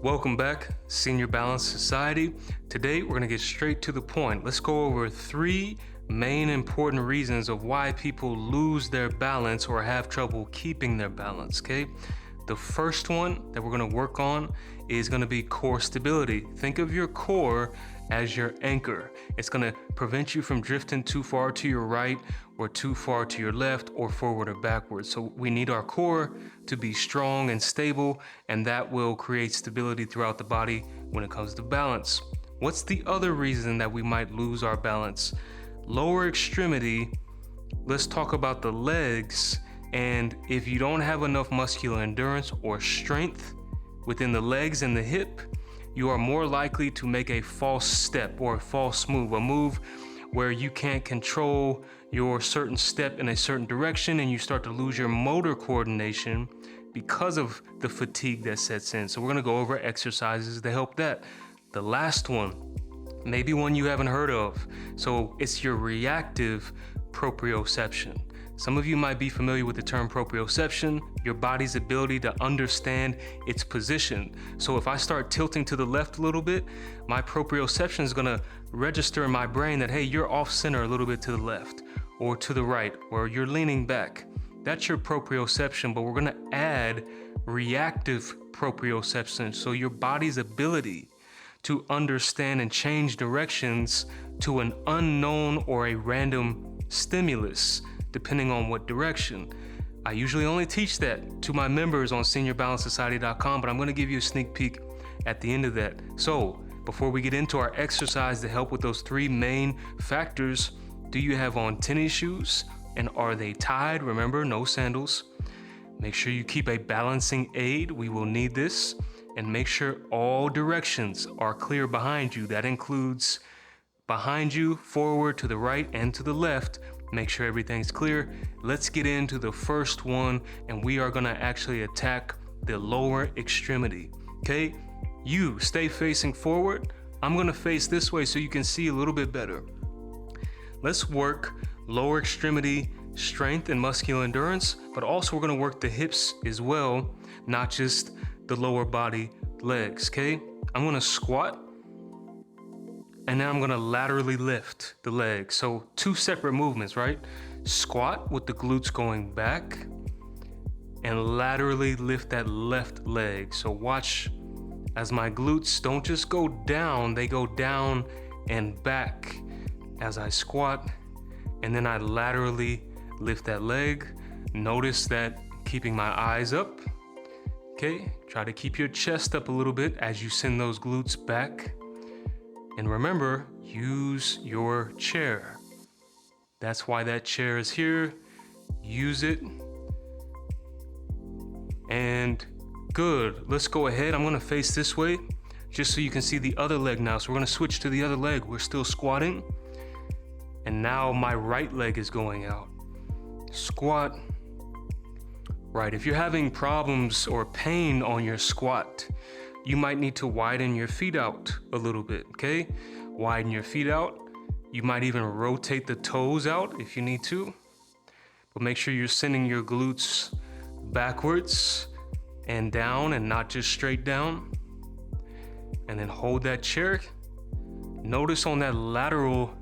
Welcome back, Senior Balance Society. Today, we're gonna get straight to the point. Let's go over 3 main important reasons of why people lose their balance or have trouble keeping their balance, okay? The first one that we're gonna work on is gonna be core stability. Think of your core as your anchor. It's gonna prevent you from drifting too far to your right or too far to your left or forward or backwards. So we need our core to be strong and stable, and that will create stability throughout the body when it comes to balance. What's the other reason that we might lose our balance? Lower extremity. Let's talk about the legs. And if you don't have enough muscular endurance or strength within the legs and the hip, you are more likely to make a false step or a false move, a move where you can't control your certain step in a certain direction and you start to lose your motor coordination because of the fatigue that sets in. So we're gonna go over exercises to help that. The last one, maybe one you haven't heard of. So it's your reactive proprioception. Some of you might be familiar with the term proprioception, your body's ability to understand its position. So if I start tilting to the left a little bit, my proprioception is gonna register in my brain that, hey, you're off center a little bit to the left or to the right, or you're leaning back. That's your proprioception, but we're gonna add reactive proprioception. So your body's ability to understand and change directions to an unknown or a random stimulus, depending on what direction. I usually only teach that to my members on seniorbalancesociety.com, but I'm gonna give you a sneak peek at the end of that. So before we get into our exercise to help with those 3 main factors, do you have on tennis shoes and are they tied? Remember, no sandals. Make sure you keep a balancing aid. We will need this. And make sure all directions are clear behind you. That includes behind you, forward, to the right, and to the left. Make sure everything's clear. Let's get into the first one, and we are gonna actually attack the lower extremity, okay? You stay facing forward. I'm gonna face this way so you can see a little bit better. Let's work lower extremity strength and muscular endurance, but also we're gonna work the hips as well, not just the lower body legs, okay? I'm gonna squat, and then I'm gonna laterally lift the legs. So 2 separate movements, right? Squat with the glutes going back and laterally lift that left leg. So watch as my glutes don't just go down, they go down and back as I squat, and then I laterally lift that leg. Notice that keeping my eyes up, okay? Try to keep your chest up a little bit as you send those glutes back. And remember, use your chair. That's why that chair is here. Use it. And good. Let's go ahead. I'm gonna face this way just so you can see the other leg now. So we're gonna switch to the other leg. We're still squatting. And now my right leg is going out. Squat. Right, if you're having problems or pain on your squat, you might need to widen your feet out a little bit, okay? Widen your feet out. You might even rotate the toes out if you need to. But make sure you're sending your glutes backwards and down and not just straight down. And then hold that chair. Notice on that lateral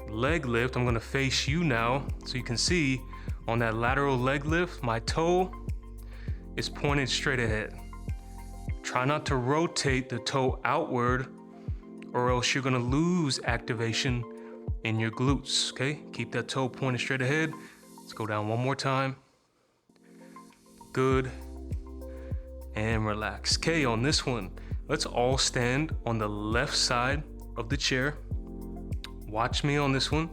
leg lift, I'm gonna face you now so you can see on that lateral leg lift, my toe is pointed straight ahead. Try not to rotate the toe outward or else you're gonna lose activation in your glutes, okay? Keep that toe pointed straight ahead. Let's go down one more time. Good. And relax. Okay, on this one, let's all stand on the left side of the chair. Watch me on this one,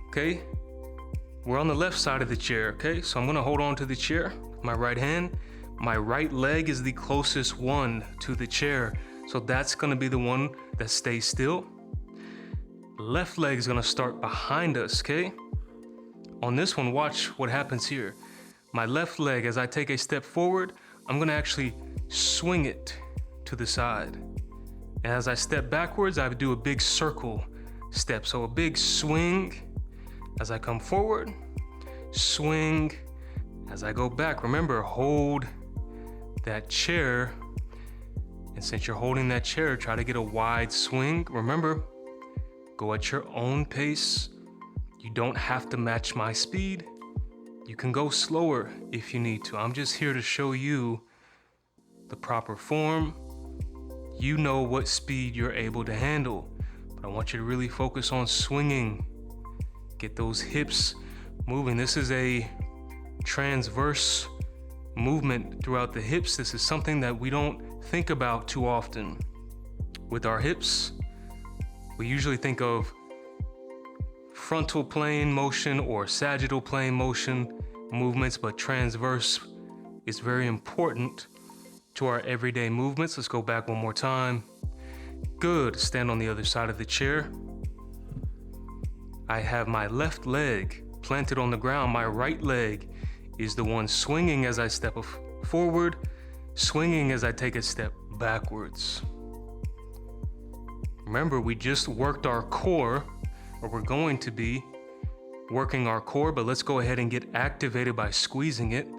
okay? We're on the left side of the chair, okay? So I'm gonna hold on to the chair, my right hand. My right leg is the closest one to the chair. So that's gonna be the one that stays still. Left leg is gonna start behind us, okay? On this one, watch what happens here. My left leg, as I take a step forward, I'm gonna actually swing it to the side. And as I step backwards, I do a big circle step. So a big swing as I come forward, swing as I go back. Remember, hold that chair And since you're holding that chair, try to get a wide swing. Remember, go at your own pace. You don't have to match my speed. You can go slower if you need to. I'm just here to show you the proper form. You know what speed you're able to handle, but I want you to really focus on swinging. Get those hips moving. This is a transverse movement throughout the hips. This is something that we don't think about too often. With our hips, we usually think of frontal plane motion or sagittal plane motion movements, but transverse is very important to our everyday movements. Let's go back one more time. Good. Stand on the other side of the chair. I have my left leg planted on the ground. My right leg is the one swinging as I step forward, swinging as I take a step backwards. Remember, we just worked our core, or we're going to be working our core, but let's go ahead and get activated by squeezing it,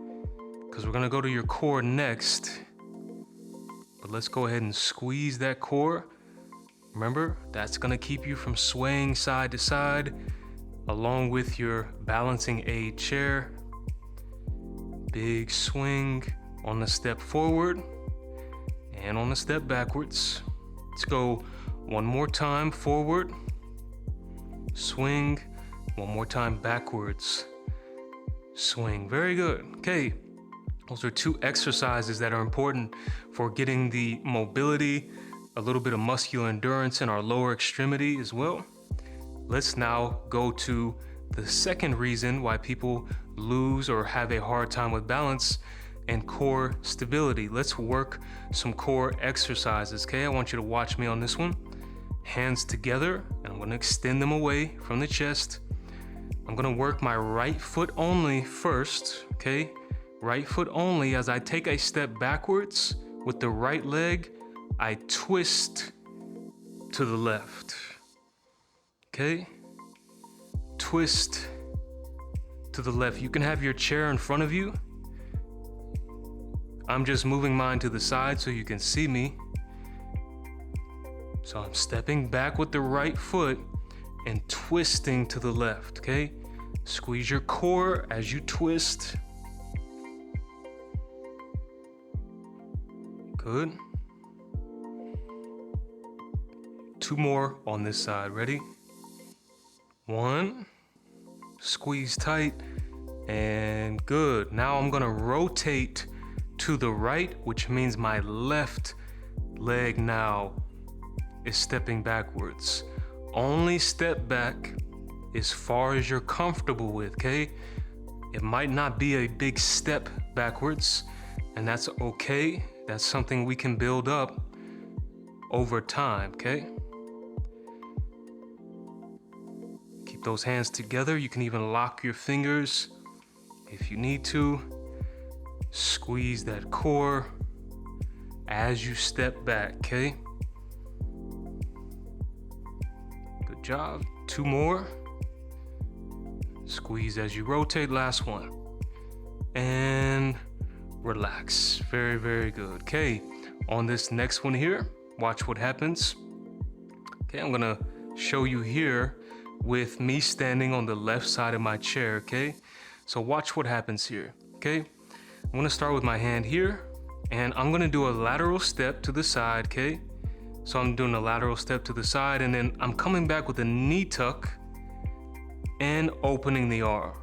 because we're going to go to your core next. But let's go ahead and squeeze that core. Remember, that's going to keep you from swaying side to side, along with your balancing aid chair. Big swing on the step forward and on the step backwards. Let's go one more time forward, swing, one more time backwards, swing. Very good. Okay, those are two exercises that are important for getting the mobility, a little bit of muscular endurance in our lower extremity as well. Let's now go to the second reason why people lose or have a hard time with balance and core stability. Let's work some core exercises, okay? I want you to watch me on this one. Hands together, and I'm gonna extend them away from the chest. I'm gonna work my right foot only first, okay? Right foot only. As I take a step backwards with the right leg, I twist to the left, okay? Twist to the left. You can have your chair in front of you. I'm just moving mine to the side so you can see me. So I'm stepping back with the right foot and twisting to the left, okay? Squeeze your core as you twist. Good. Two more on this side. Ready? One. Squeeze tight. And good. Now I'm gonna rotate to the right, which means my left leg now is stepping backwards. Only step back as far as you're comfortable with, okay? It might not be a big step backwards, and that's okay. That's something we can build up over time, okay? Keep those hands together. You can even lock your fingers if you need to. Squeeze that core as you step back, okay? Good job. Two more. Squeeze as you rotate. Last one. And relax. Very, very good. Okay, on this next one here, watch what happens. Okay, I'm gonna show you here with me standing on the left side of my chair, okay? So watch what happens here, okay? I'm gonna start with my hand here, and I'm gonna do a lateral step to the side, okay? So I'm doing a lateral step to the side, and then I'm coming back with a knee tuck and opening the arm.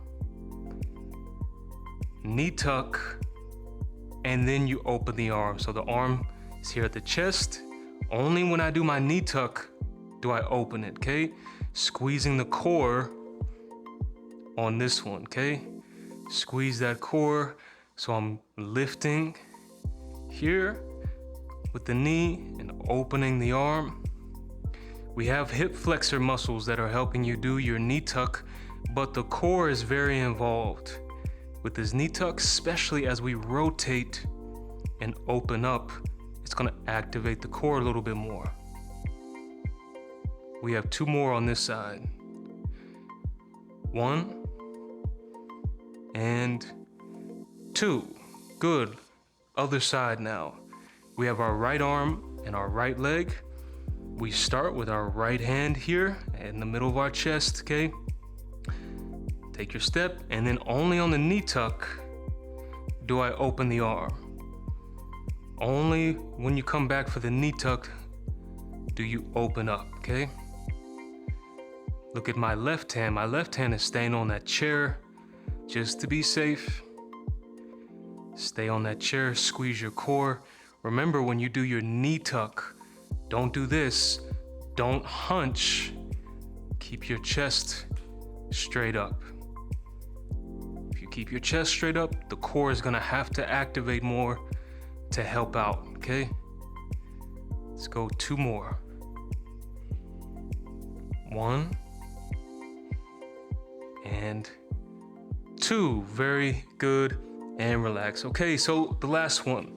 Knee tuck, and then you open the arm. So the arm is here at the chest. Only when I do my knee tuck do I open it, okay? Squeezing the core on this one, okay? Squeeze that core. So I'm lifting here with the knee and opening the arm. We have hip flexor muscles that are helping you do your knee tuck, but the core is very involved with this knee tuck, especially as we rotate and open up. It's gonna activate the core a little bit more. We have two more on this side. One and two. Good. Other side now. We have our right arm and our right leg. We start with our right hand here in the middle of our chest, okay? Take your step, and then only on the knee tuck do I open the arm. Only when you come back for the knee tuck do you open up, okay? Look at my left hand. My left hand is staying on that chair just to be safe. Stay on that chair, squeeze your core. Remember, when you do your knee tuck, don't do this. Don't hunch. Keep your chest straight up. If you keep your chest straight up, the core is gonna have to activate more to help out, okay? Let's go 2 more. 1 and 2. Very good. And relax. Okay, so the last one.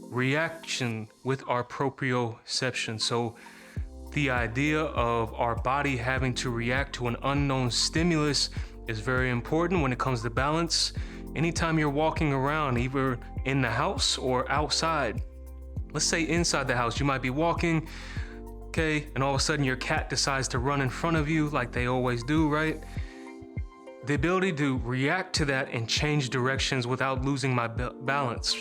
Reaction with our proprioception. So the idea of our body having to react to an unknown stimulus is very important when it comes to balance. Anytime you're walking around, either in the house or outside, let's say inside the house, you might be walking, okay, and all of a sudden your cat decides to run in front of you like they always do, right? The ability to react to that and change directions without losing my balance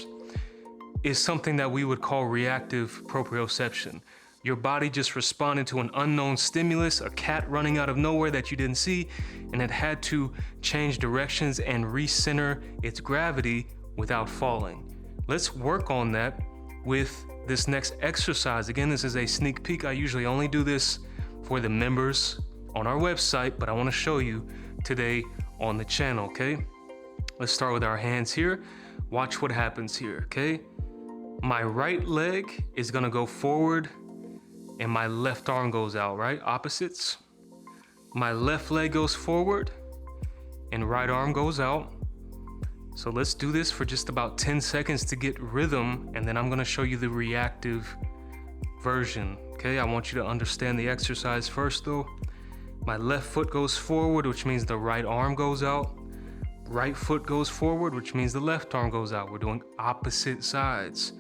is something that we would call reactive proprioception. Your body just responded to an unknown stimulus, a cat running out of nowhere that you didn't see, and it had to change directions and recenter its gravity without falling. Let's work on that with this next exercise. Again, this is a sneak peek. I usually only do this for the members on our website, but I want to show you today on the channel, okay? Let's start with our hands here. Watch what happens here, okay? My right leg is gonna go forward and my left arm goes out, right? Opposites. My left leg goes forward and right arm goes out. So let's do this for just about 10 seconds to get rhythm, and then I'm gonna show you the reactive version, okay? I want you to understand the exercise first though. My left foot goes forward, which means the right arm goes out. Right foot goes forward, which means the left arm goes out. We're doing opposite sides.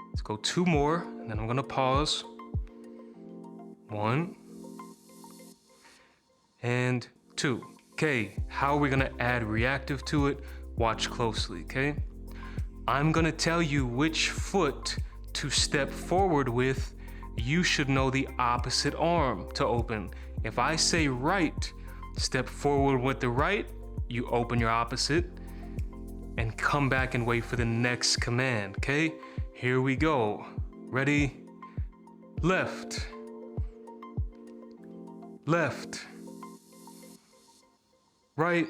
Let's go 2 more, and then I'm gonna pause. 1 and 2. Okay, how are we gonna add reactive to it? Watch closely, okay? I'm gonna tell you which foot to step forward with. You should know the opposite arm to open. If I say right, step forward with the right, you open your opposite and come back and wait for the next command, okay? Here we go. Ready? Left. Left. Right.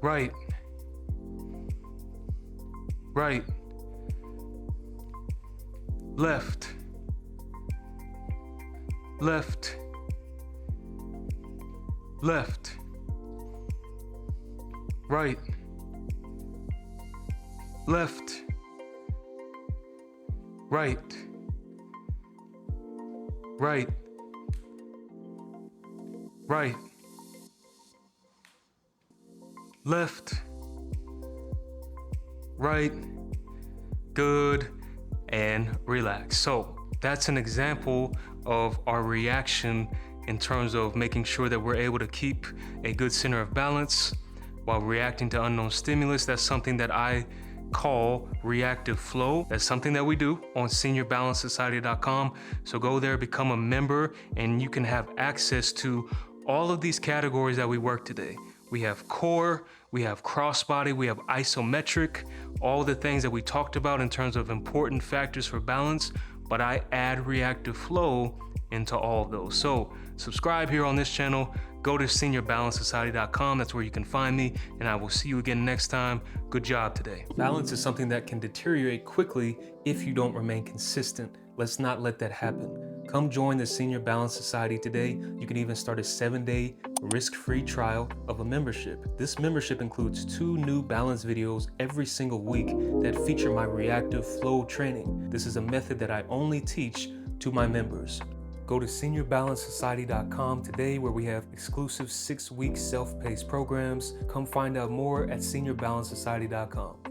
Right. Right. Left. Left. Left. Right. Left. Right. Right. Right. Left. Right. Good. And relax. So that's an example of our reaction in terms of making sure that we're able to keep a good center of balance while reacting to unknown stimulus. That's something that I call reactive flow. That's something that we do on SeniorBalanceSociety.com. So go there, become a member, and you can have access to all of these categories that we work today. We have core, we have crossbody, we have isometric, all the things that we talked about in terms of important factors for balance, but I add reactive flow into all of those. So subscribe here on this channel, go to SeniorBalanceSociety.com. That's where you can find me, and I will see you again next time. Good job today. Balance is something that can deteriorate quickly if you don't remain consistent. Let's not let that happen. Come join the Senior Balance Society today. You can even start a 7-day risk-free trial of a membership. This membership includes 2 new balance videos every single week that feature my reactive flow training. This is a method that I only teach to my members. Go to SeniorBalanceSociety.com today, where we have exclusive 6-week self-paced programs. Come find out more at SeniorBalanceSociety.com.